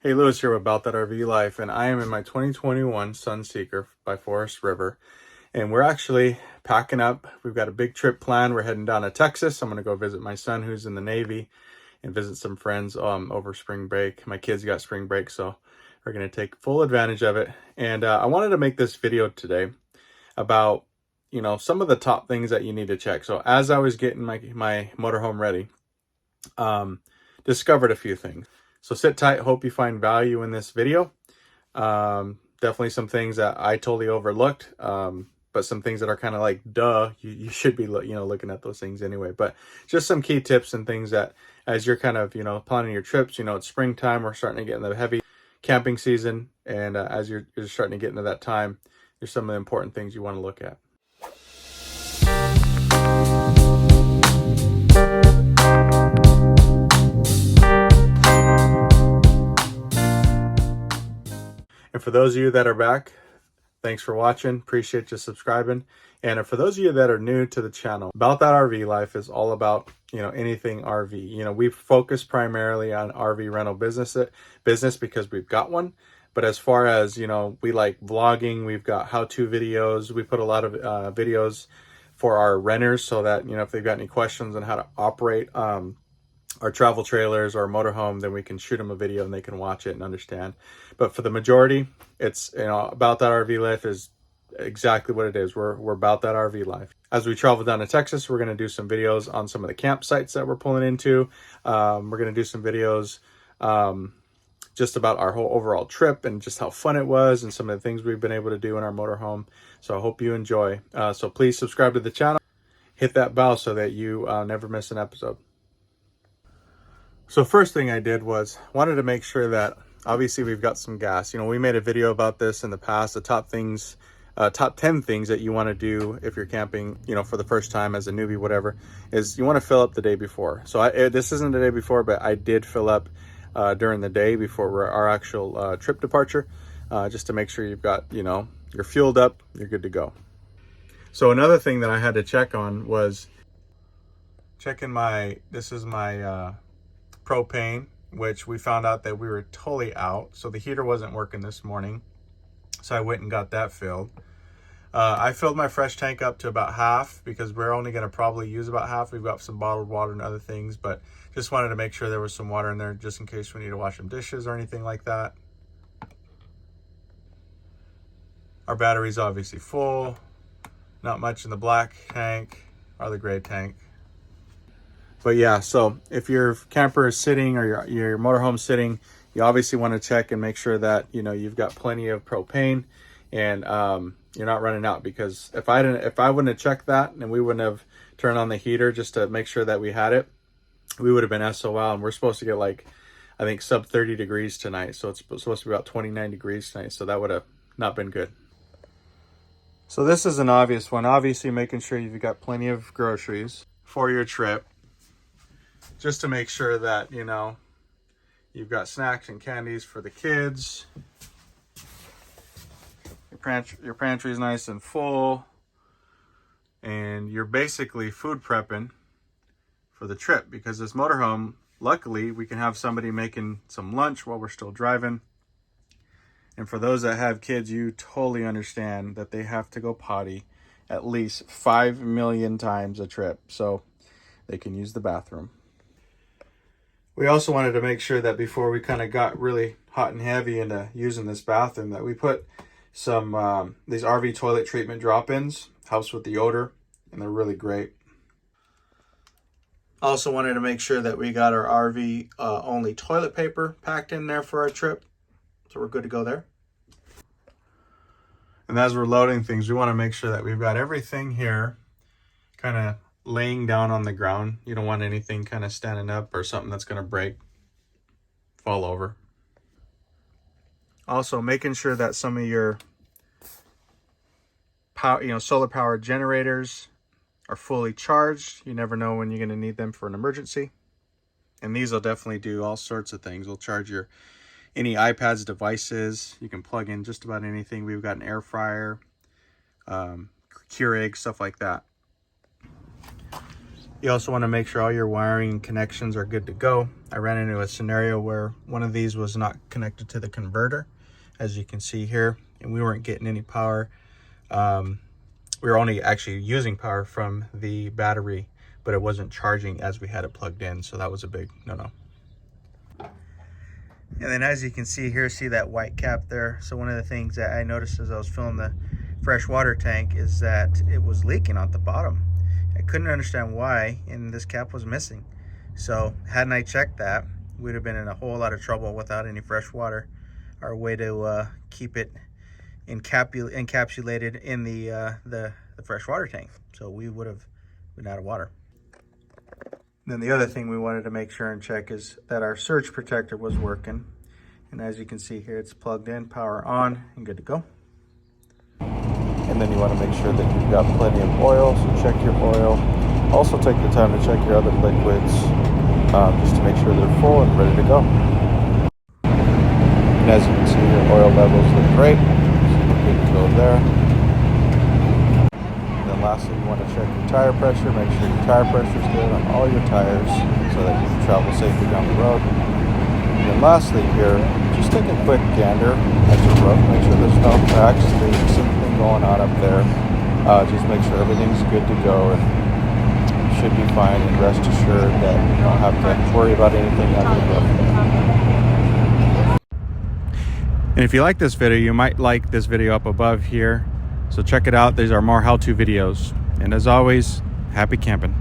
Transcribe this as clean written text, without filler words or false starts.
Hey, Lewis here with About That RV Life, and I am in my 2021 Sunseeker by Forest River, and we're actually packing up. We've got a big trip planned. We're heading down to Texas. I'm going to go visit my son who's in the Navy and visit some friends over spring break. My kids got spring break, so we're going to take full advantage of it. And I wanted to make this video today about, some of the top things that you need to check. So as I was getting my motorhome ready, discovered a few things. So sit tight. Hope you find value in this video. Definitely some things that I totally overlooked, but some things that are kind of like, duh, you should be, looking at those things anyway. But just some key tips and things that as you're kind of, planning your trips, it's springtime. We're starting to get in the heavy camping season. And as you're starting to get into that time, there's some of the important things you want to look at. And for those of you that are back, thanks for watching. Appreciate you subscribing. And for those of you that are new to the channel, About That RV Life is all about, anything RV. We focus primarily on RV rental business because we've got one. But as far as, we like vlogging, we've got how-to videos. We put a lot of videos for our renters so that, if they've got any questions on how to operate our travel trailers or motorhome, then we can shoot them a video and they can watch it and understand. But for the majority, it's, About That RV Life is exactly what it is. We're about that RV life. As we travel down to Texas, we're going to do some videos on some of the campsites that we're pulling into. We're going to do some videos just about our whole overall trip and just how fun it was and some of the things we've been able to do in our motorhome. So I hope you enjoy. So please subscribe to the channel. Hit that bell so that you never miss an episode. So first thing I did was wanted to make sure that obviously we've got some gas. We made a video about this in the past, the top 10 things that you want to do if you're camping, for the first time as a newbie, whatever, is you want to fill up the day before. So this isn't the day before, but I did fill up during the day before our actual trip departure, just to make sure you've got, you're fueled up, you're good to go. So another thing that I had to check on was checking this is my propane, which we found out that we were totally out. So the heater wasn't working this morning. So I went and got that filled. I filled my fresh tank up to about half because we're only going to probably use about half. We've got some bottled water and other things, but just wanted to make sure there was some water in there just in case we need to wash some dishes or anything like that. Our battery's obviously full. Not much in the black tank or the gray tank. But yeah, so if your camper is sitting or your motorhome sitting, you obviously want to check and make sure that, you've got plenty of propane and you're not running out, because if I wouldn't have checked that and we wouldn't have turned on the heater just to make sure that we had it, we would have been SOL. And we're supposed to get I think sub 30 degrees tonight. So it's supposed to be about 29 degrees tonight. So that would have not been good. So this is an obvious one. Obviously making sure you've got plenty of groceries for your trip, just to make sure that, you've got snacks and candies for the kids. Your pantry is nice and full. And you're basically food prepping for the trip, because this motorhome, luckily, we can have somebody making some lunch while we're still driving. And for those that have kids, you totally understand that they have to go potty at least 5 million times a trip so they can use the bathroom. We also wanted to make sure that before we kind of got really hot and heavy into using this bathroom, that we put some these RV toilet treatment drop-ins. Helps with the odor, and they're really great. Also wanted to make sure that we got our RV only toilet paper packed in there for our trip, so we're good to go there. And as we're loading things, we want to make sure that we've got everything here kind of laying down on the ground. You don't want anything kind of standing up or something that's going to break, fall over. Also making sure that some of your power, solar powered generators are fully charged. You never know when you're going to need them for an emergency. And these will definitely do all sorts of things. They'll charge any iPads, devices. You can plug in just about anything. We've got an air fryer, Keurig, stuff like that. You also want to make sure all your wiring and connections are good to go. I ran into a scenario where one of these was not connected to the converter, as you can see here, and we weren't getting any power. We were only actually using power from the battery, but it wasn't charging as we had it plugged in, so that was a big no-no. And then as you can see here, see that white cap there? So one of the things that I noticed as I was filling the fresh water tank is that it was leaking at the bottom. I couldn't understand why, and this cap was missing. So hadn't I checked that, we'd have been in a whole lot of trouble without any fresh water. Our way to keep it encapsulated in the fresh water tank. So we would have been out of water. Then the other thing we wanted to make sure and check is that our surge protector was working. And as you can see here, it's plugged in, power on, and good to go. And then you want to make sure that you've got plenty of oil, so check your oil. Also take the time to check your other liquids, just to make sure they're full and ready to go. And as you can see, your oil levels look great, so we're good to go there. And then lastly, you want to check your tire pressure. Make sure your tire pressure is good on all your tires so that you can travel safely down the road. And then lastly here, just take a quick gander at your roof. Make sure there's no cracks, there's something going on up there. Just make sure everything's good to go, and you should be fine, and rest assured that you don't have to worry about anything under the roof. And if you like this video, you might like this video up above here. So check it out. These are more how-to videos. And as always, happy camping.